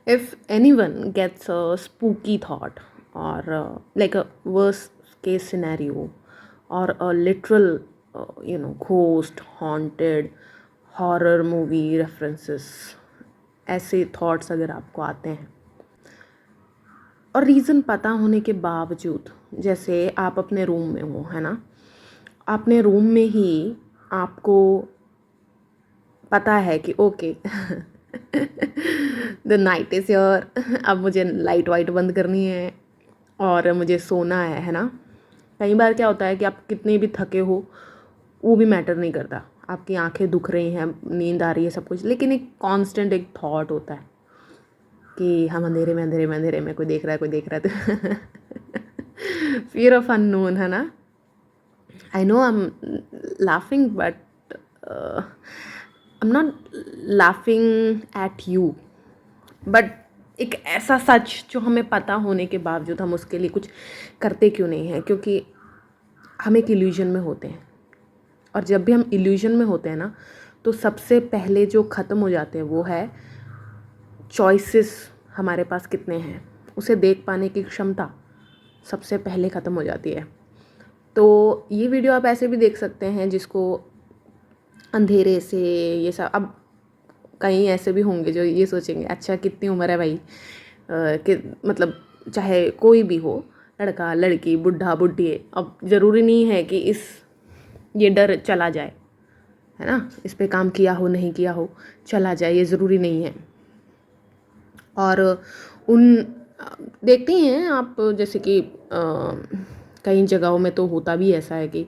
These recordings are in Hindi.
If anyone gets a spooky thought or like a worst case scenario or a literal, ghost, haunted, horror movie references, ऐसे थॉट्स अगर आपको आते हैं और रीज़न पता होने के बावजूद, जैसे आप अपने रूम में हो, है ना, अपने रूम में ही आपको पता है कि okay the night is your, अब मुझे लाइट वाइट बंद करनी है और मुझे सोना है ना। कई बार क्या होता है कि आप कितने भी थके हो वो भी मैटर नहीं करता, आपकी आंखें दुख रही हैं, नींद आ रही है, सब कुछ, लेकिन एक कांस्टेंट एक थॉट होता है कि हम अंधेरे में कोई देख रहा है, कोई देख रहा है, तो फियर ऑफ अननोन, है ना। I know I am laughing but I am not laughing at you, but एक ऐसा सच जो हमें पता होने के बावजूद हम उसके लिए कुछ करते क्यों नहीं हैं, क्योंकि हम एक इल्यूजन में होते हैं। और जब भी हम इल्यूजन में होते हैं ना, तो सबसे पहले जो ख़त्म हो जाते हैं वो है चॉइसेस हमारे पास कितने हैं, उसे देख पाने की क्षमता सबसे पहले ख़त्म हो जाती है। तो ये वीडियो आप ऐसे भी देख सकते हैं जिसको अंधेरे से ये सब, अब कहीं ऐसे भी होंगे जो ये सोचेंगे अच्छा कितनी उम्र है भाई, कि मतलब चाहे कोई भी हो, लड़का लड़की बुढ़ा बुढ़ी, अब ज़रूरी नहीं है कि ये डर चला जाए, है ना, इस पे काम किया हो नहीं किया हो चला जाए, ये ज़रूरी नहीं है। और उन देखते ही हैं आप, जैसे कि कई जगहों में तो होता भी ऐसा है कि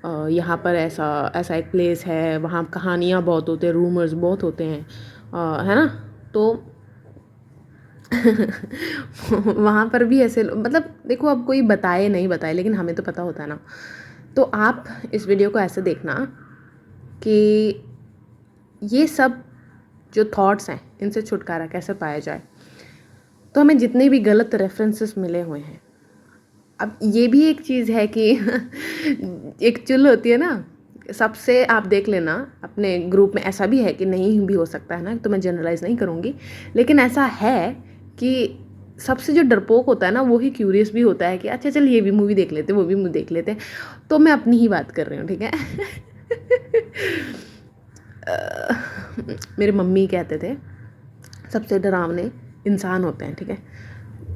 यहाँ पर ऐसा ऐसा एक प्लेस है, वहाँ कहानियाँ बहुत होते हैं, रूमर्स बहुत होते हैं, है ना। तो वहाँ पर भी ऐसे मतलब देखो, अब कोई बताए नहीं बताए लेकिन हमें तो पता होता है ना। तो आप इस वीडियो को ऐसे देखना कि ये सब जो थॉट्स हैं इनसे छुटकारा कैसे पाया जाए। तो हमें जितने भी गलत रेफरेंसेस मिले हुए हैं, अब ये भी एक चीज़ है कि एक चुल होती है ना, सबसे आप देख लेना अपने ग्रुप में, ऐसा भी है कि नहीं भी हो सकता है ना, तो मैं जनरलाइज नहीं करूँगी, लेकिन ऐसा है कि सबसे जो डरपोक होता है ना वो ही क्यूरियस भी होता है कि अच्छा चल ये भी मूवी देख लेते, वो भी मूवी देख लेते। तो मैं अपनी ही बात कर रही हूँ, ठीक है। मेरे मम्मी कहते थे सबसे डरावने इंसान होते हैं, ठीक है।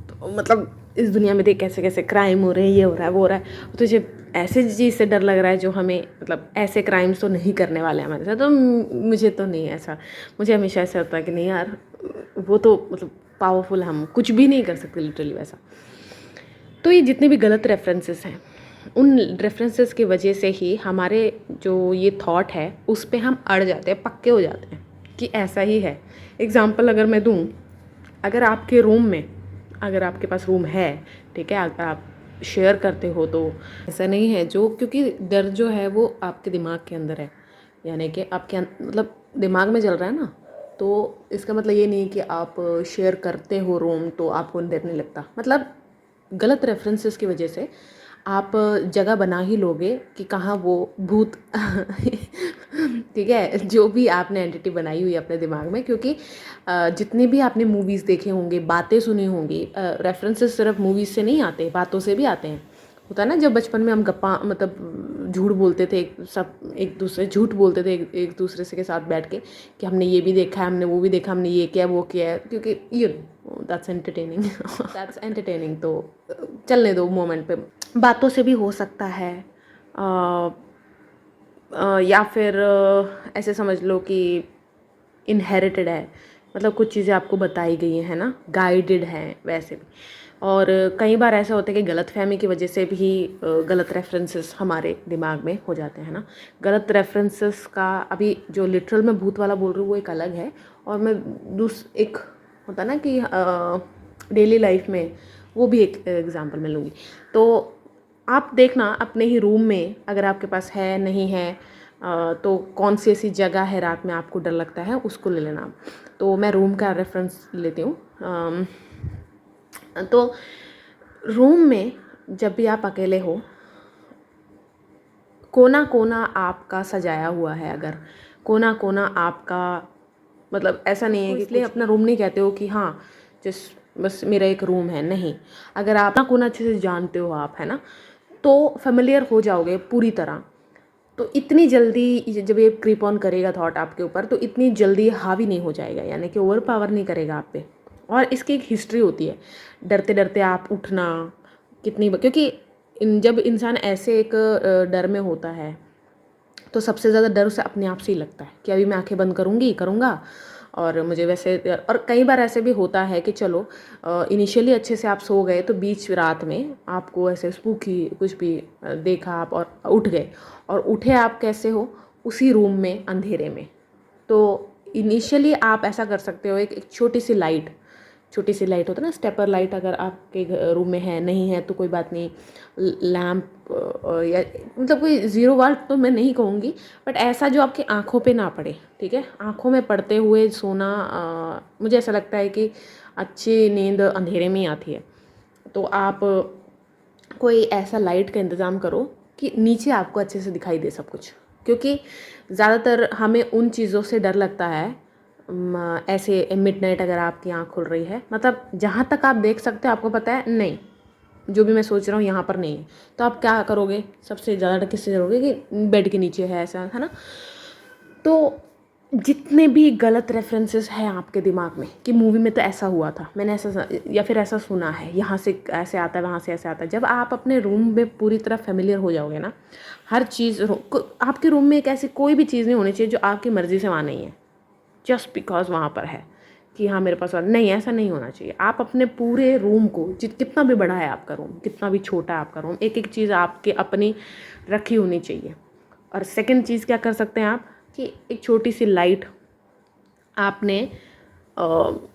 तो मतलब इस दुनिया में देख कैसे कैसे क्राइम हो रहे हैं, ये हो रहा है वो हो रहा है, तो तुझे ऐसे चीज़ से डर लग रहा है जो हमें मतलब ऐसे क्राइम्स तो नहीं करने वाले हैं हमारे साथ। तो मुझे तो नहीं ऐसा, मुझे हमेशा ऐसा होता है कि नहीं यार, वो तो मतलब पावरफुल, हम कुछ भी नहीं कर सकते लिटरली वैसा। तो ये जितने भी गलत रेफरेंसेस हैं, उन रेफरेंसेस की वजह से ही हमारे जो ये थॉट है उस पर हम अड़ जाते हैं, पक्के हो जाते हैं कि ऐसा ही है। एग्ज़ाम्पल अगर मैं दूँ, अगर आपके रूम में, अगर आपके पास रूम है, ठीक है, अगर आप शेयर करते हो तो ऐसा नहीं है, जो क्योंकि डर जो है वो आपके दिमाग के अंदर है, यानी कि आपके मतलब दिमाग में चल रहा है ना, तो इसका मतलब ये नहीं कि आप शेयर करते हो रूम तो आपको डर नहीं लगता। मतलब गलत रेफरेंसेस की वजह से आप जगह बना ही लोगे कि कहाँ वो भूत ठीक है, जो भी आपने एंटिटी बनाई हुई है अपने दिमाग में, क्योंकि जितने भी आपने मूवीज़ देखे होंगे, बातें सुनी होंगी, रेफरेंसेस सिर्फ मूवीज़ से नहीं आते, बातों से भी आते हैं। होता है ना, जब बचपन में हम गप्पा मतलब झूठ बोलते थे, सब एक दूसरे झूठ बोलते थे एक दूसरे से के साथ बैठ के कि हमने ये भी देखा है, हमने वो भी देखा, हमने ये किया वो किया है, क्योंकि you know that's entertaining. That's entertaining. तो चलने दो मोमेंट पे, बातों से भी हो सकता है, या फिर ऐसे समझ लो कि इनहेरिटेड है, मतलब कुछ चीज़ें आपको बताई गई हैं, है ना, गाइडेड हैं वैसे भी। और कई बार ऐसा होता है कि गलतफहमी की वजह से भी गलत रेफरेंसेस हमारे दिमाग में हो जाते हैं ना। गलत रेफरेंसेस का अभी जो लिटरल में भूत वाला बोल रही हूँ वो एक अलग है, और मैं एक होता है ना कि डेली लाइफ में वो भी एक एग्जांपल मैं लूँगी। तो आप देखना अपने ही रूम में, अगर आपके पास है नहीं है, तो कौन सी ऐसी जगह है रात में आपको डर लगता है उसको ले लेना। तो मैं रूम का रेफरेंस लेती हूँ। तो रूम में जब भी आप अकेले हो, कोना कोना आपका सजाया हुआ है, अगर कोना कोना आपका मतलब ऐसा नहीं है कि इसलिए अपना रूम नहीं कहते हो कि हाँ जस्ट बस मेरा एक रूम है, नहीं। अगर आप कोना अच्छे से जानते हो आप, है ना, तो फेमिलियर हो जाओगे पूरी तरह, तो इतनी जल्दी जब ये क्रीप ऑन करेगा थॉट आपके ऊपर, तो इतनी जल्दी हावी नहीं हो जाएगा, यानी कि ओवर पावर नहीं करेगा आप पे। और इसकी एक हिस्ट्री होती है, डरते डरते आप उठना क्योंकि जब इंसान ऐसे एक डर में होता है तो सबसे ज़्यादा डर उसे अपने आप से ही लगता है कि अभी मैं आंखें बंद करूँगा और मुझे वैसे, और कई बार ऐसे भी होता है कि चलो इनिशियली अच्छे से आप सो गए तो बीच रात में आपको ऐसे स्पूकी कुछ भी देखा आप और उठ गए, और उठे आप कैसे हो, उसी रूम में अंधेरे में। तो इनिशियली आप ऐसा कर सकते हो, एक छोटी सी लाइट होता है ना, स्टेपर लाइट, अगर आपके रूम में है, नहीं है तो कोई बात नहीं, लैम्प या मतलब कोई 0 वाट तो मैं नहीं कहूँगी, बट ऐसा जो आपकी आँखों पे ना पड़े, ठीक है। आँखों में पड़ते हुए सोना मुझे ऐसा लगता है कि अच्छी नींद अंधेरे में ही आती है। तो आप कोई ऐसा लाइट का इंतज़ाम करो कि नीचे आपको अच्छे से दिखाई दे सब कुछ, क्योंकि ज़्यादातर हमें उन चीज़ों से डर लगता है ऐसे मिडनाइट अगर आपकी आँख खुल रही है, मतलब जहाँ तक आप देख सकते हो आपको पता है नहीं, जो भी मैं सोच रहा हूँ यहाँ पर नहीं है, तो आप क्या करोगे, सबसे ज़्यादा डर किससे डरोगे कि बेड के नीचे है, ऐसा है ना। तो जितने भी गलत रेफरेंसेस हैं आपके दिमाग में कि मूवी में तो ऐसा हुआ था, मैंने ऐसा या फिर ऐसा सुना है, यहाँ से ऐसे आता है, वहाँ से ऐसे आता है, जब आप अपने रूम में पूरी तरह फेमिलियर हो जाओगे ना, हर चीज़ आपके रूम में एक ऐसी कोई भी चीज़ नहीं होनी चाहिए जो आपकी मर्ज़ी से वहाँ नहीं है, जस्ट बिकॉज वहाँ पर है कि हाँ मेरे पास और नहीं, ऐसा नहीं होना चाहिए। आप अपने पूरे रूम को, कितना भी बड़ा है आपका रूम, कितना भी छोटा है आपका रूम, एक एक चीज़ आपके अपनी रखी होनी चाहिए। और सेकंड चीज़ क्या कर सकते हैं आप कि एक छोटी सी लाइट आपने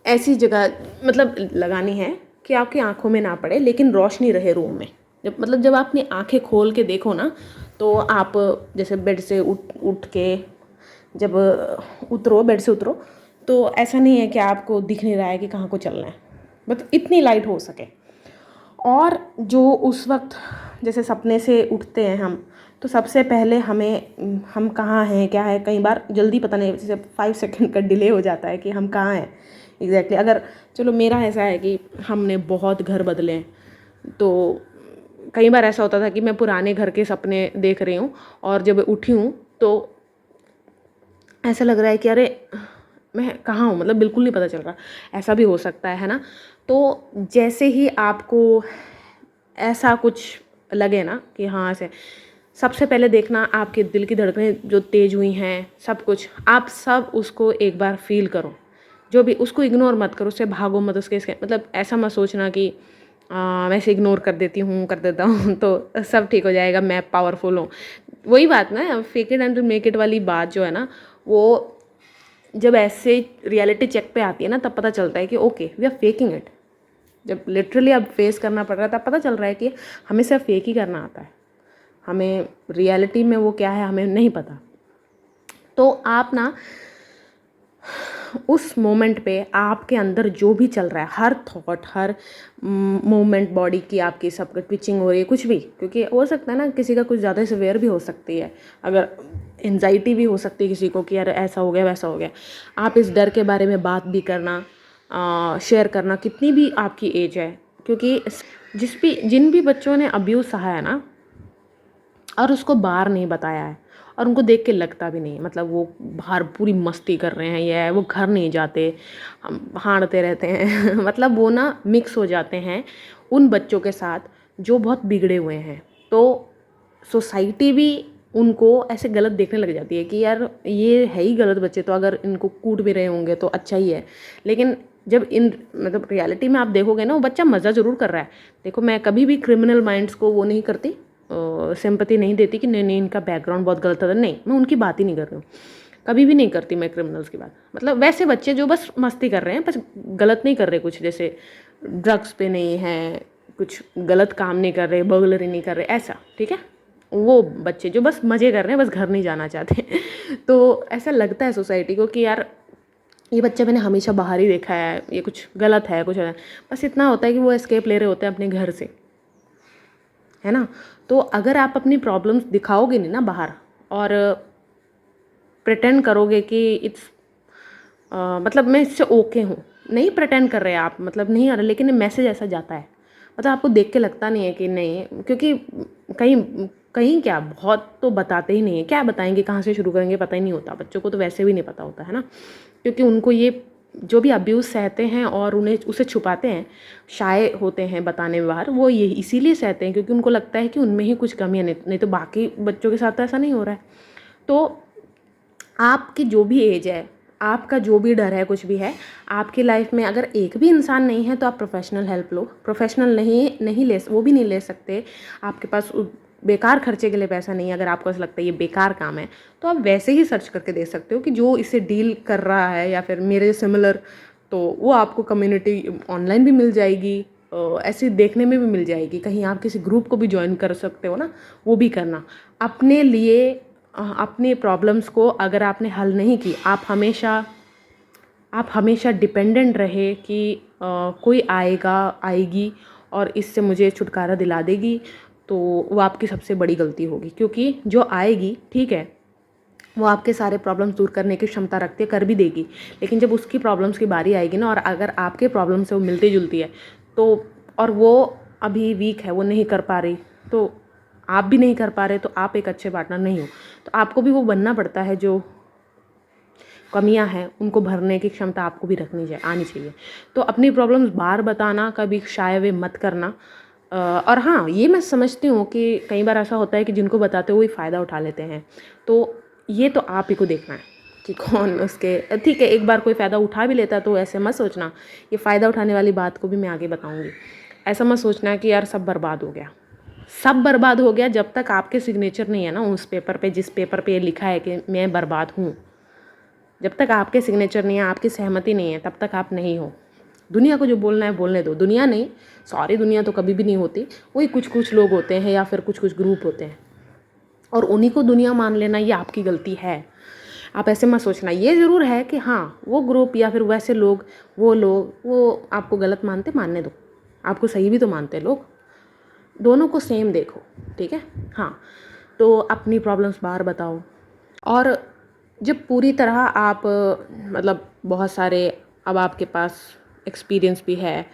ऐसी जगह मतलब लगानी है कि आपकी आंखों में ना पड़े, लेकिन रोशनी रहे रूम में। जब आप अपनी आंखें खोल के देखो ना, तो आप जैसे बेड से उठ के जब उतरो, बेड से उतरो, तो ऐसा नहीं है कि आपको दिख नहीं रहा है कि कहाँ को चलना है, मतलब इतनी लाइट हो सके। और जो उस वक्त जैसे सपने से उठते हैं हम, तो सबसे पहले हम कहाँ हैं, क्या है, कई बार जल्दी पता नहीं, जैसे 5 सेकंड का डिले हो जाता है कि हम कहाँ हैं एग्जैक्टली। अगर चलो मेरा ऐसा है कि हमने बहुत घर बदले, तो कई बार ऐसा होता था कि मैं पुराने घर के सपने देख रही हूँ और जब उठी हूँ तो ऐसा लग रहा है कि अरे मैं कहाँ हूँ, मतलब बिल्कुल नहीं पता चल रहा, ऐसा भी हो सकता है ना। तो जैसे ही आपको ऐसा कुछ लगे ना कि हाँ ऐसे, सबसे पहले देखना आपके दिल की धड़कनें जो तेज़ हुई हैं, सब कुछ आप सब उसको एक बार फील करो, जो भी, उसको इग्नोर मत करो, उससे भागो मत, उसके मतलब ऐसा मत सोचना कि मैं इसे इग्नोर कर देता हूँ तो सब ठीक हो जाएगा, मैं पावरफुल हूँ। वही बात ना, fake it and make it वाली बात जो है ना, वो जब ऐसे रियलिटी चेक पे आती है ना, तब पता चलता है कि okay we are faking it. जब लिटरली अब फेस करना पड़ रहा है तब पता चल रहा है कि हमें सिर्फ फेक ही करना आता है, हमें रियलिटी में वो क्या है हमें नहीं पता। तो आप ना उस मोमेंट पे आपके अंदर जो भी चल रहा है, हर थॉट, हर मूवमेंट बॉडी की आपकी, सब ट्विचिंग हो रही है, कुछ भी, क्योंकि हो सकता है ना किसी का कुछ ज़्यादा सिवियर भी हो सकती है, अगर एंजाइटी भी हो सकती है किसी को कि यार ऐसा हो गया वैसा हो गया। आप इस डर के बारे में बात भी करना, शेयर करना, कितनी भी आपकी एज है, क्योंकि जिन भी बच्चों ने अब्यूज़ सहा है ना और उसको बाहर नहीं बताया है और उनको देख के लगता भी नहीं, मतलब वो बाहर पूरी मस्ती कर रहे हैं, ये वो घर नहीं जाते, हांडते रहते हैं मतलब वो ना मिक्स हो जाते हैं उन बच्चों के साथ जो बहुत बिगड़े हुए हैं। तो सोसाइटी भी उनको ऐसे गलत देखने लग जाती है कि यार ये है ही गलत बच्चे, तो अगर इनको कूट भी रहे होंगे तो अच्छा ही है। लेकिन जब मतलब रियलिटी में आप देखोगे ना, वो बच्चा मज़ा ज़रूर कर रहा है। देखो मैं कभी भी क्रिमिनल माइंड्स को वो नहीं करती, सिंपैथी नहीं देती कि नहीं इनका बैकग्राउंड बहुत गलत था, नहीं, मैं उनकी बात ही नहीं कर रही हूँ, कभी भी नहीं करती मैं क्रिमिनल्स की बात। मतलब वैसे बच्चे जो बस मस्ती कर रहे हैं, बस गलत नहीं कर रहे, कुछ जैसे ड्रग्स पे नहीं है, कुछ गलत काम नहीं कर रहे, बर्गलरी नहीं कर रहे, ऐसा, ठीक है। वो बच्चे जो बस मज़े कर रहे हैं, बस घर नहीं जाना चाहते तो ऐसा लगता है सोसाइटी को कि यार ये बच्चा मैंने हमेशा बाहर ही देखा है, ये कुछ गलत है, कुछ है। बस इतना होता है कि वो एस्केप ले रहे होते हैं अपने घर से, है ना। तो अगर आप अपनी प्रॉब्लम्स दिखाओगे नहीं ना बाहर और प्रिटेंड करोगे कि इट्स मतलब मैं इससे ओके हूँ, नहीं प्रिटेंड कर रहे आप, मतलब नहीं आ रहा, लेकिन मैसेज ऐसा जाता है, मतलब आपको देख के लगता नहीं है कि नहीं, क्योंकि कहीं कहीं क्या बहुत तो बताते ही नहीं है, क्या बताएंगे, कहाँ से शुरू करेंगे, पता ही नहीं होता बच्चों को, तो वैसे भी नहीं पता होता है ना, क्योंकि उनको ये जो भी अब्यूज़ सहते हैं और उन्हें उसे छुपाते हैं, शाय होते हैं बताने में बाहर, वो ये इसीलिए सहते हैं क्योंकि उनको लगता है कि उनमें ही कुछ कमी है, नहीं तो बाकी बच्चों के साथ तो ऐसा नहीं हो रहा है। तो आपकी जो भी एज है, आपका जो भी डर है, कुछ भी है आपकी लाइफ में, अगर एक भी इंसान नहीं है तो आप प्रोफेशनल हेल्प लो। प्रोफेशनल नहीं ले, वो भी नहीं ले सकते, आपके पास बेकार खर्चे के लिए पैसा नहीं है, अगर आपको ऐसा लगता है ये बेकार काम है, तो आप वैसे ही सर्च करके दे सकते हो कि जो इसे डील कर रहा है या फिर मेरे सिमिलर, तो वो आपको कम्युनिटी ऑनलाइन भी मिल जाएगी, ऐसे देखने में भी मिल जाएगी, कहीं आप किसी ग्रुप को भी ज्वाइन कर सकते हो ना, वो भी करना अपने लिए। अपने प्रॉब्लम्स को अगर आपने हल नहीं की, आप हमेशा डिपेंडेंट रहे कि कोई आएगा आएगी और इससे मुझे छुटकारा दिला देगी, तो वो आपकी सबसे बड़ी गलती होगी, क्योंकि जो आएगी ठीक है वो आपके सारे प्रॉब्लम्स दूर करने की क्षमता रखती है, कर भी देगी, लेकिन जब उसकी प्रॉब्लम्स की बारी आएगी ना, और अगर आपके प्रॉब्लम से वो मिलती जुलती है तो, और वो अभी वीक है, वो नहीं कर पा रही, तो आप भी नहीं कर पा रहे, तो आप एक अच्छे पार्टनर नहीं हो, तो आपको भी वो बनना पड़ता है, जो कमियां हैं उनको भरने की क्षमता आपको भी आनी चाहिए। तो अपनी प्रॉब्लम्स बाहर बताना, कभी शाय वे मत करना। और हाँ, ये मैं समझती हूँ कि कई बार ऐसा होता है कि जिनको बताते हुए फ़ायदा उठा लेते हैं, तो ये तो आप ही को देखना है कि कौन उसके, ठीक है एक बार कोई फ़ायदा उठा भी लेता है तो ऐसे मत सोचना, ये फ़ायदा उठाने वाली बात को भी मैं आगे बताऊँगी, ऐसा मत सोचना कि यार सब बर्बाद हो गया, सब बर्बाद हो गया जब तक आपके सिग्नेचर नहीं है ना उस पेपर पे, जिस पेपर पे लिखा है कि मैं बर्बाद हूँ, जब तक आपके सिग्नेचर नहीं है, आपकी सहमति नहीं है, तब तक आप नहीं हो। दुनिया को जो बोलना है बोलने दो, दुनिया नहीं, सॉरी दुनिया तो कभी भी नहीं होती, वही कुछ कुछ लोग होते हैं या फिर कुछ कुछ ग्रुप होते हैं, और उन्हीं को दुनिया मान लेना ये आपकी गलती है। आप ऐसे मत सोचना, ये ज़रूर है कि हाँ वो ग्रुप या फिर वैसे लोग, वो आपको गलत मानने दो, आपको सही भी तो मानते हैं लोग, दोनों को सेम देखो, ठीक है। हाँ, तो अपनी प्रॉब्लम्स बाहर बताओ, और जब पूरी तरह आप मतलब बहुत सारे, अब आपके पास एक्सपीरियंस भी है,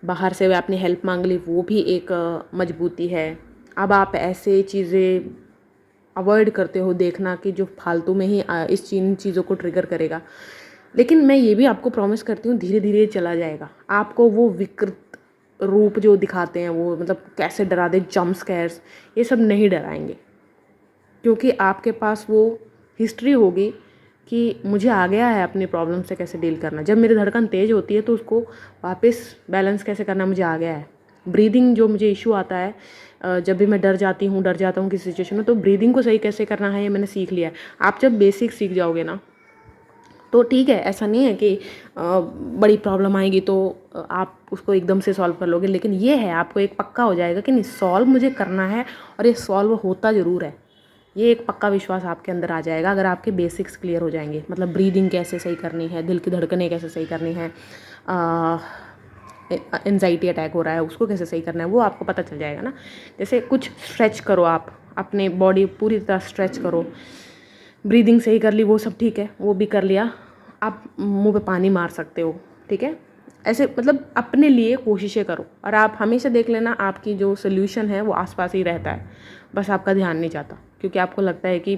बाहर से आपने हेल्प मांग ली, वो भी एक मजबूती है। अब आप ऐसे चीज़ें अवॉइड करते हो देखना कि जो फालतू में ही इन चीज़ों को ट्रिगर करेगा, लेकिन मैं ये भी आपको प्रॉमिस करती हूँ धीरे धीरे चला जाएगा। आपको वो विकृत रूप जो दिखाते हैं, वो मतलब कैसे डरा दे, जंप स्कैर्स, ये सब नहीं डराएंगे, क्योंकि आपके पास वो हिस्ट्री होगी कि मुझे आ गया है अपनी प्रॉब्लम से कैसे डील करना। जब मेरी धड़कन तेज़ होती है तो उसको वापस बैलेंस कैसे करना मुझे आ गया है। ब्रीदिंग जो मुझे इशू आता है, जब भी मैं डर जाता हूँ किसी सिचुएशन में, तो ब्रीदिंग को सही कैसे करना है ये मैंने सीख लिया है। आप जब बेसिक सीख जाओगे ना तो ठीक है, ऐसा नहीं है कि बड़ी प्रॉब्लम आएगी तो आप उसको एकदम से सॉल्व कर लोगे, लेकिन ये है आपको एक पक्का हो जाएगा कि नहीं, सॉल्व मुझे करना है और ये सॉल्व होता ज़रूर है। ये एक पक्का विश्वास आपके अंदर आ जाएगा अगर आपके बेसिक्स क्लियर हो जाएंगे, मतलब ब्रीदिंग कैसे सही करनी है, दिल की धड़कनें कैसे सही करनी है, एंजाइटी अटैक हो रहा है उसको कैसे सही करना है, वो आपको पता चल जाएगा ना। जैसे कुछ स्ट्रेच करो, आप अपने बॉडी पूरी तरह स्ट्रेच करो, ब्रीदिंग सही कर ली, वो सब ठीक है, वो भी कर लिया, आप मुंह पे पानी मार सकते हो, ठीक है। ऐसे मतलब अपने लिए कोशिशें करो, और आप हमेशा देख लेना आपकी जो सोल्यूशन है वो आसपास ही रहता है, बस आपका ध्यान नहीं जाता, क्योंकि आपको लगता है कि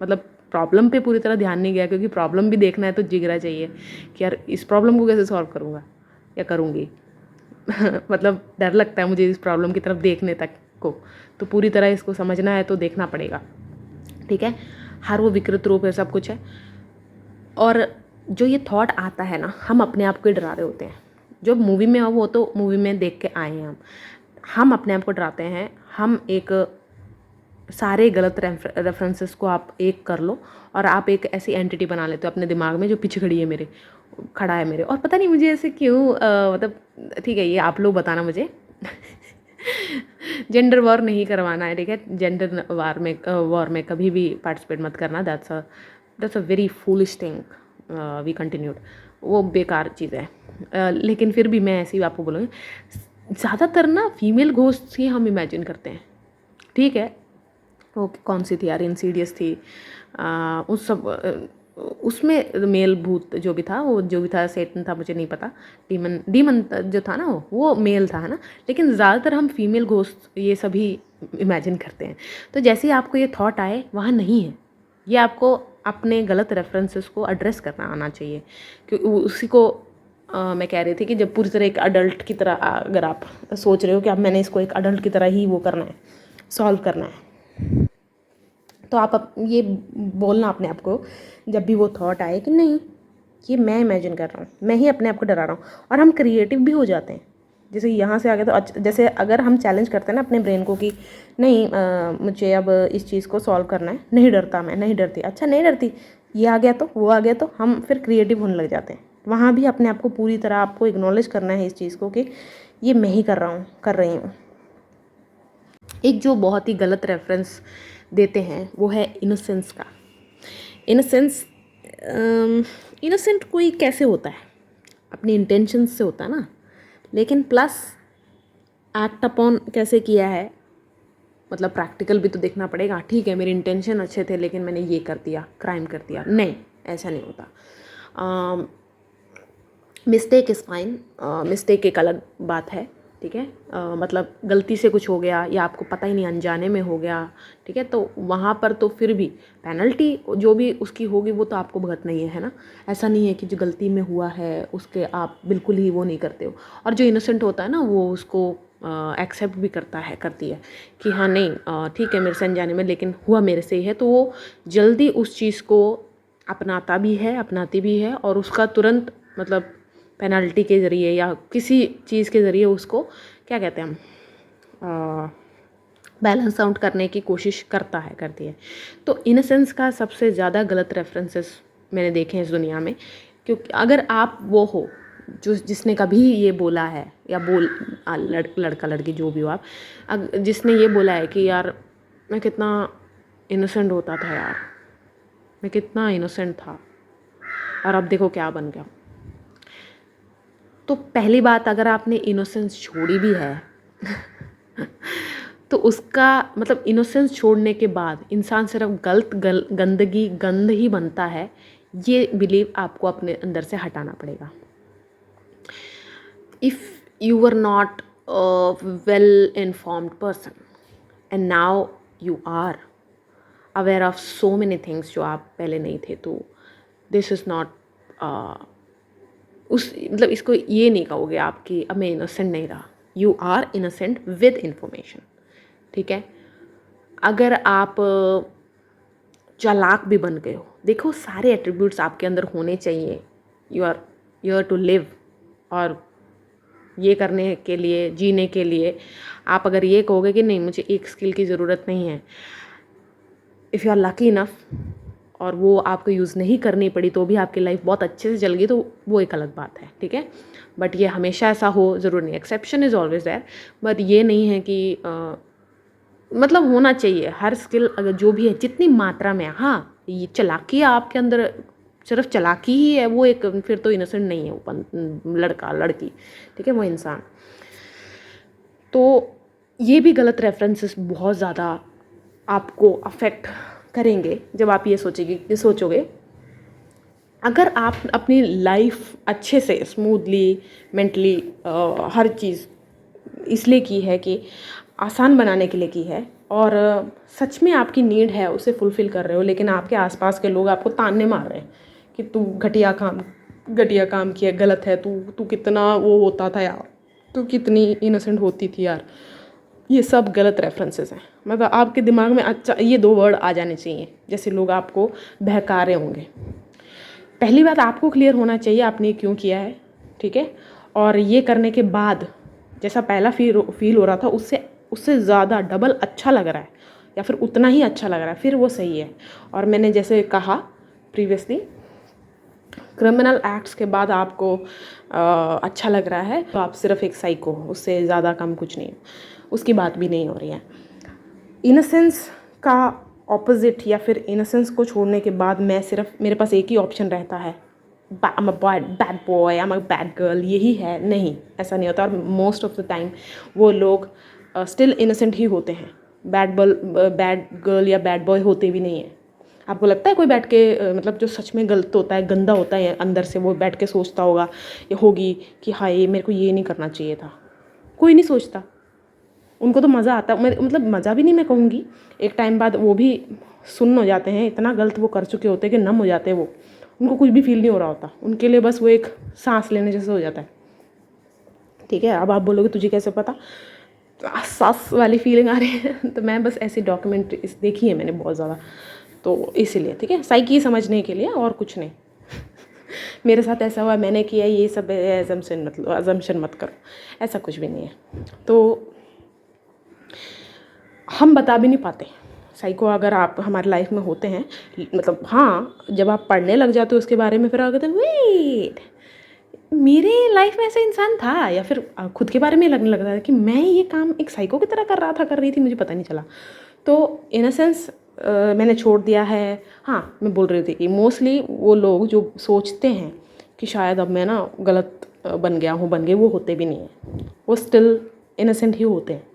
मतलब प्रॉब्लम पे पूरी तरह ध्यान नहीं गया, क्योंकि प्रॉब्लम भी देखना है तो जिगरा चाहिए कि यार इस प्रॉब्लम को कैसे सॉल्व करूँगा या करूँगी मतलब डर लगता है मुझे इस प्रॉब्लम की तरफ देखने तक को, तो पूरी तरह इसको समझना है तो देखना पड़ेगा, ठीक है। हर वो विकृत रूप है, सब कुछ है, और जो ये थॉट आता है ना, हम अपने आप को डरा रहे होते हैं। जो मूवी में हो वो तो मूवी में देख के आए हैं, हम अपने आप को डराते हैं। हम एक सारे गलत रेफरेंसेस को आप एक कर लो और आप एक ऐसी एंटिटी बना लेते हो अपने दिमाग में जो पीछे खड़ा है मेरे, और पता नहीं मुझे ऐसे क्यों मतलब ठीक है, ये आप लोग बताना मुझे जेंडर वॉर नहीं करवाना है, ठीक है। जेंडर वॉर में कभी भी पार्टिसिपेट मत करना, that's a very foolish thing. We continued, वो बेकार चीज़ है। लेकिन फिर भी मैं ऐसे ही आपको बोलूँगी, ज़्यादातर ना फीमेल घोस्ट ही हम इमेजिन करते हैं, ठीक है। वो कौन सी थी यार, इंसीडियस थी, उस सब उसमें मेल भूत जो भी था, वो जो भी था, सेटन था, मुझे नहीं पता, डीमन जो था ना वो मेल था, है ना। लेकिन ज़्यादातर हम फीमेल घोस्ट ये सभी इमेजिन करते हैं। तो जैसे ही आपको ये थॉट आए, वहाँ नहीं है, ये आपको अपने गलत रेफरेंसेस को एड्रेस करना आना चाहिए। क्योंकि उसी को मैं कह रही थी कि जब पूरी तरह एक अडल्ट की तरह अगर आप सोच रहे हो कि अब मैंने इसको एक अडल्ट की तरह ही वो करना है, सॉल्व करना है, तो आप ये बोलना अपने आप को जब भी वो थॉट आए कि नहीं, ये मैं इमेजिन कर रहा हूँ, मैं ही अपने आप को डरा रहा हूँ। और हम क्रिएटिव भी हो जाते हैं। जैसे यहाँ से आगे तो जैसे अगर हम चैलेंज करते हैं ना अपने ब्रेन को कि नहीं, मुझे अब इस चीज़ को सॉल्व करना है, नहीं डरता, मैं नहीं डरती, अच्छा नहीं डरती, ये आ गया तो वो आ गया, तो हम फिर क्रिएटिव होने लग जाते हैं। वहाँ भी अपने आप को पूरी तरह आपको एक्नॉलेज करना है इस चीज़ को कि ये मैं ही कर रहा हूँ, कर रही हूँ। एक जो बहुत ही गलत रेफरेंस देते हैं वो है इनोसेंस का। इनोसेंस, इनोसेंट कोई कैसे होता है, अपनी इंटेंशंस से होता है ना, लेकिन प्लस एक्ट अपॉन कैसे किया है, मतलब प्रैक्टिकल भी तो देखना पड़ेगा। ठीक है, मेरे इंटेंशन अच्छे थे लेकिन मैंने ये कर दिया, क्राइम कर दिया, नहीं, ऐसा नहीं होता। मिस्टेक इज़ फाइन, मिस्टेक एक अलग बात है, ठीक है। मतलब गलती से कुछ हो गया या आपको पता ही नहीं, अनजाने में हो गया, ठीक है, तो वहाँ पर तो फिर भी पेनल्टी जो भी उसकी होगी वो तो आपको भुगतना ही है ना। ऐसा नहीं है कि जो गलती में हुआ है उसके आप बिल्कुल ही वो नहीं करते हो। और जो इनोसेंट होता है ना वो उसको एक्सेप्ट भी करती है कि हाँ नहीं, ठीक है, मेरे से अनजाने में, लेकिन हुआ मेरे से ही है, तो वो जल्दी उस चीज़ को अपनाती भी है और उसका तुरंत मतलब पेनल्टी के ज़रिए या किसी चीज़ के ज़रिए उसको क्या कहते हैं हम, बैलेंस आउट करने की कोशिश करती है। तो इनसेंस का सबसे ज़्यादा गलत रेफरेंसेस मैंने देखे हैं इस दुनिया में। क्योंकि अगर आप वो हो जिसने कभी ये बोला है या लड़का लड़की जो भी हो आप, जिसने ये बोला है कि यार मैं कितना इनोसेंट होता था यार, मैं कितना इनोसेंट था और अब देखो क्या बन गया। तो पहली बात, अगर आपने इनोसेंस छोड़ी भी है तो उसका मतलब इनोसेंस छोड़ने के बाद इंसान सिर्फ गंद ही बनता है, ये बिलीव आपको अपने अंदर से हटाना पड़ेगा। If you were not well informed person and now you are aware of so many things जो आप पहले नहीं थे, तो दिस इज़ नॉट मतलब इसको ये नहीं कहोगे आप कि अब मैं इनोसेंट नहीं रहा। You are innocent with information, ठीक है। अगर आप चालाक भी बन गए हो, देखो सारे एट्रीब्यूट्स आपके अंदर होने चाहिए। You are here to live, और ये करने के लिए, जीने के लिए आप अगर ये कहोगे कि नहीं मुझे एक स्किल की ज़रूरत नहीं है, if you are lucky enough और वो आपको यूज़ नहीं करनी पड़ी तो भी आपकी लाइफ बहुत अच्छे से चल गई, तो वो एक अलग बात है, ठीक है। बट ये हमेशा ऐसा हो ज़रूर नहीं, exception is always there, but ये नहीं है कि मतलब होना चाहिए हर स्किल अगर जो भी है जितनी मात्रा में। हाँ, ये चालाकी आपके अंदर सिर्फ चालाकी ही है, वो एक फिर तो इनोसेंट नहीं है वो लड़का लड़की, ठीक है, वो इंसान। तो ये भी गलत रेफरेंसेस बहुत ज़्यादा आपको अफेक्ट करेंगे जब आप ये सोचोगे। अगर आप अपनी लाइफ अच्छे से स्मूथली मेंटली हर चीज़ इसलिए की है कि आसान बनाने के लिए की है और सच में आपकी नीड है, उसे फुलफ़िल कर रहे हो, लेकिन आपके आसपास के लोग आपको ताने मार रहे हैं कि तू घटिया काम किया, गलत है, तू कितना वो होता था यार, तू कितनी इनोसेंट होती थी यार, ये सब गलत रेफरेंसेस हैं। मतलब आपके दिमाग में अच्छा ये 2 वर्ड आ जाने चाहिए जैसे लोग आपको बहका रहे होंगे। पहली बात, आपको क्लियर होना चाहिए आपने क्यों किया है, ठीक है। और ये करने के बाद जैसा पहला फील हो रहा था उससे ज़्यादा डबल अच्छा लग रहा है या फिर उतना ही अच्छा लग रहा है, फिर वो सही है। और मैंने जैसे कहा प्रीवियसली, क्रिमिनल एक्ट्स के बाद आपको अच्छा लग रहा है तो आप सिर्फ एक साइको हो, उससे ज़्यादा कम कुछ नहीं, उसकी बात भी नहीं हो रही है। इनोसेंस का ऑपोजिट या फिर इनोसेंस को छोड़ने के बाद मेरे पास एक ही ऑप्शन रहता है, I am a bad boy, I am a bad girl, यही है। नहीं, ऐसा नहीं होता। और मोस्ट ऑफ द टाइम वो लोग स्टिल इनोसेंट ही होते हैं, बैड गर्ल या बैड बॉय होते भी नहीं हैं। आपको लगता है कोई बैठ के मतलब जो सच में गलत होता है, गंदा होता है अंदर से, वो बैठ के सोचता होगा या होगी कि हाँ ये मेरे को ये नहीं करना चाहिए था? कोई नहीं सोचता। उनको तो मज़ा आता, मतलब मज़ा भी नहीं मैं कहूँगी, एक टाइम बाद वो भी सुन्न हो जाते हैं, इतना गलत वो कर चुके होते हैं कि नम हो जाते हैं वो, उनको कुछ भी फील नहीं हो रहा होता, उनके लिए बस वो एक सांस लेने जैसे हो जाता है। ठीक है, अब आप बोलोगे तुझे कैसे पता? सांस वाली फीलिंग आ रही है तो मैं बस ऐसी डॉक्यूमेंट्रीज देखी है मैंने बहुत ज़्यादा, तो इसीलिए। ठीक है, साइकी समझने के लिए और कुछ नहीं। मेरे साथ ऐसा हुआ, मैंने किया, ये सब अजम्पशन मत करो, ऐसा कुछ भी नहीं है। तो हम बता भी नहीं पाते साइको अगर आप हमारी लाइफ में होते हैं, मतलब हाँ जब आप पढ़ने लग जाते हो उसके बारे में, फिर आप कहते हैं वेट, मेरे लाइफ में ऐसा इंसान था, या फिर खुद के बारे में लगने लगता है कि मैं ये काम एक साइको की तरह कर रही थी, मुझे पता नहीं चला। तो इन अ सेंस मैंने छोड़ दिया है। हाँ, मैं बोल रही थी कि मोस्टली वो लोग जो सोचते हैं कि शायद अब मैं ना गलत बन गए, वो होते भी नहीं हैं, वो स्टिल इनोसेंट ही होते हैं।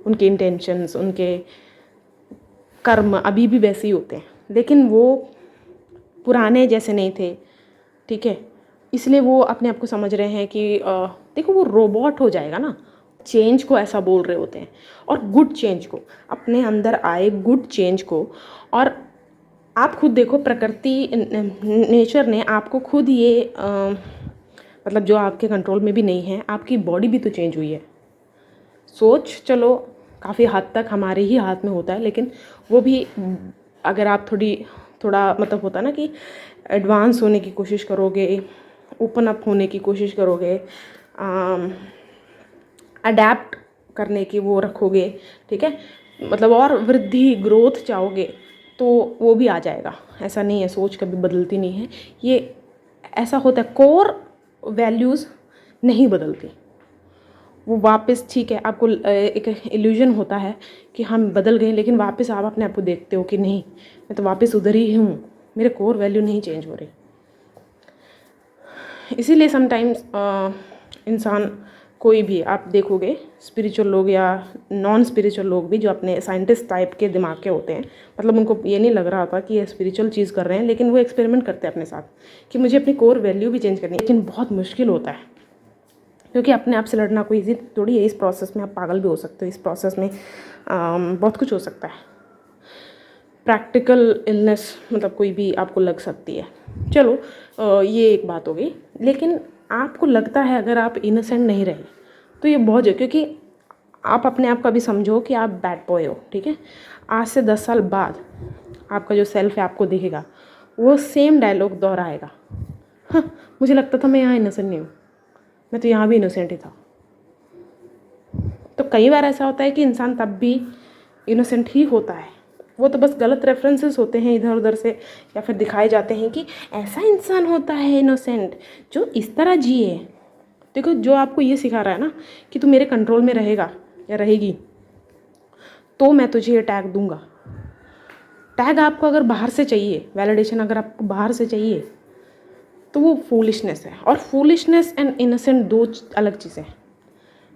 उनके इंटेंशंस, उनके कर्म अभी भी वैसे ही होते हैं, लेकिन वो पुराने जैसे नहीं थे। ठीक है, इसलिए वो अपने आप को समझ रहे हैं कि देखो वो रोबोट हो जाएगा ना, चेंज को ऐसा बोल रहे होते हैं, और गुड चेंज को, अपने अंदर आए गुड चेंज को। और आप खुद देखो, प्रकृति नेचर ने आपको खुद ये मतलब जो आपके कंट्रोल में भी नहीं है, आपकी बॉडी भी तो चेंज हुई है। सोच चलो काफ़ी हद तक हमारे ही हाथ में होता है, लेकिन वो भी अगर आप थोड़ा मतलब होता है ना कि एडवांस होने की कोशिश करोगे, ओपन अप होने की कोशिश करोगे, अडेप्ट करने की वो रखोगे, ठीक है, मतलब और वृद्धि ग्रोथ चाहोगे तो वो भी आ जाएगा। ऐसा नहीं है, सोच कभी बदलती नहीं है, ये ऐसा होता है, कोर वैल्यूज़ नहीं बदलती, वो वापस। ठीक है, आपको एक इल्यूजन होता है कि हम बदल गए, लेकिन वापस आप अपने आप को देखते हो कि नहीं, मैं तो वापस उधर ही हूँ, मेरे कोर वैल्यू नहीं चेंज हो रही। इसीलिए समटाइम्स इंसान, कोई भी आप देखोगे, स्पिरिचुअल लोग या नॉन स्पिरिचुअल लोग भी, जो अपने साइंटिस्ट टाइप के दिमाग के होते हैं, मतलब उनको ये नहीं लग रहा होता कि ये स्पिरिचुअल चीज़ कर रहे हैं, लेकिन वो एक्सपेरिमेंट करते हैं अपने साथ कि मुझे अपनी कोर वैल्यू भी चेंज करनी है। लेकिन बहुत मुश्किल होता है, क्योंकि अपने आप से लड़ना कोई ईजी थोड़ी है। इस प्रोसेस में आप पागल भी हो सकते हो, इस प्रोसेस में बहुत कुछ हो सकता है, प्रैक्टिकल इलनेस मतलब कोई भी आपको लग सकती है। चलो ये एक बात हो गई, लेकिन आपको लगता है अगर आप इनोसेंट नहीं रहे तो ये बहुत है, क्योंकि आप अपने आप का भी समझो कि आप बैड बॉय हो। ठीक है, आज से 10 साल बाद आपका जो सेल्फ है आपको दिखेगा, वो सेम डायलॉग दोहराएगा, हाँ मुझे लगता था मैं यहाँ इनोसेंट नहीं हूँ, मैं तो यहाँ भी इनोसेंट ही था। तो कई बार ऐसा होता है कि इंसान तब भी इनोसेंट ही होता है, वो तो बस गलत रेफरेंसेस होते हैं इधर उधर से, या फिर दिखाए जाते हैं कि ऐसा इंसान होता है इनोसेंट जो इस तरह जिए। देखो, जो आपको ये सिखा रहा है ना कि तू मेरे कंट्रोल में रहेगा या रहेगी तो मैं तुझे ये टैग दूंगा। टैग आपको अगर बाहर से चाहिए, वैलिडेशन अगर आपको बाहर से चाहिए, तो वो फूलिशनेस है। और फूलिशनेस एंड इनोसेंट दो अलग चीज़ें हैं,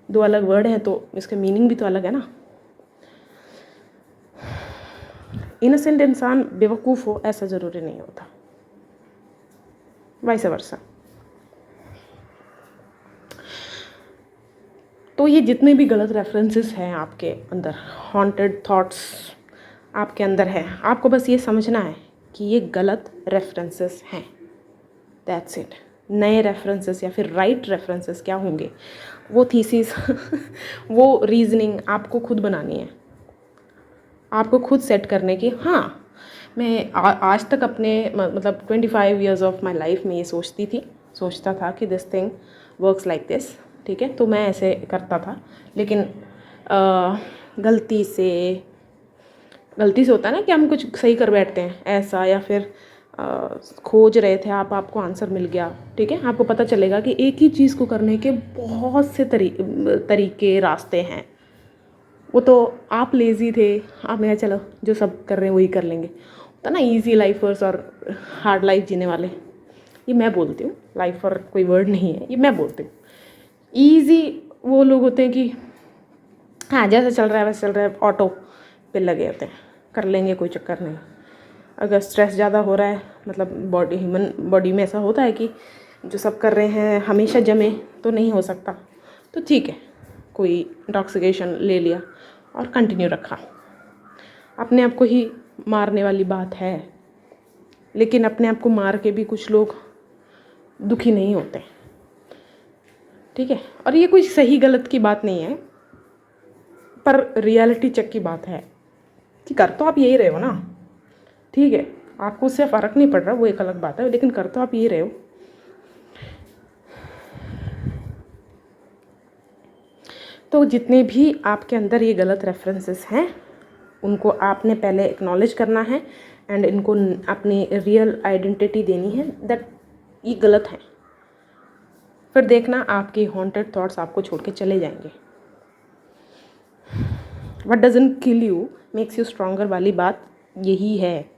दो अलग वर्ड हैं, तो इसका मीनिंग भी तो अलग है ना। इनोसेंट इंसान बेवकूफ़ हो ऐसा ज़रूरी नहीं होता, वाइस वर्सा। तो ये जितने भी गलत रेफरेंसेस हैं आपके अंदर, हॉन्टेड थॉट्स आपके अंदर है, आपको बस ये समझना है कि ये गलत रेफरेंसेस हैं, दैट्स इट। नए रेफरेंसेस या फिर राइट रेफरेंसेस क्या होंगे, वो थीसिस वो रीजनिंग आपको खुद बनानी है, आपको खुद सेट करने की। हाँ, मैं आज तक अपने मतलब 25 ईयर्स ऑफ माई लाइफ में ये सोचता था कि this thing works like this. ठीक है, तो मैं ऐसे करता था, लेकिन गलती से होता है ना कि हम कुछ सही कर बैठते हैं ऐसा, या फिर खोज रहे थे आप, आपको आंसर मिल गया। ठीक है, आपको पता चलेगा कि एक ही चीज़ को करने के बहुत से तरीके रास्ते हैं। वो तो आप लेज़ी थे, आपने कहा चलो जो सब कर रहे हैं वही कर लेंगे, होता ना ईजी लाइफर्स और हार्ड लाइफ जीने वाले। ये मैं बोलती हूँ, लाइफ और कोई वर्ड नहीं है, ये मैं बोलती हूँ। ईजी वो लोग होते हैं कि हाँ जैसे चल रहा है वैसे चल रहा है, ऑटो पे लगे होते हैं, कर लेंगे कोई चक्कर नहीं। अगर स्ट्रेस ज़्यादा हो रहा है, मतलब ह्यूमन बॉडी में ऐसा होता है कि जो सब कर रहे हैं हमेशा जमे तो नहीं हो सकता, तो ठीक है, कोई इंटॉक्सिकेशन ले लिया और कंटिन्यू रखा। अपने आप को ही मारने वाली बात है, लेकिन अपने आप को मार के भी कुछ लोग दुखी नहीं होते, ठीक है। और ये कोई सही गलत की बात नहीं है, पर रियलिटी चेक की बात है कि कर तो आप यही रहे हो ना, ठीक है, आपको उससे फ़र्क नहीं पड़ रहा, वो एक अलग बात है, लेकिन कर तो आप यही रहे हो। तो जितने भी आपके अंदर ये गलत रेफरेंसेस हैं उनको आपने पहले एक्नॉलेज करना है एंड इनको अपनी रियल आइडेंटिटी देनी है दैट ये गलत है। फिर देखना आपके हॉन्टेड थॉट्स आपको छोड़ के चले जाएंगे। What doesn't kill you makes you stronger वाली बात यही है।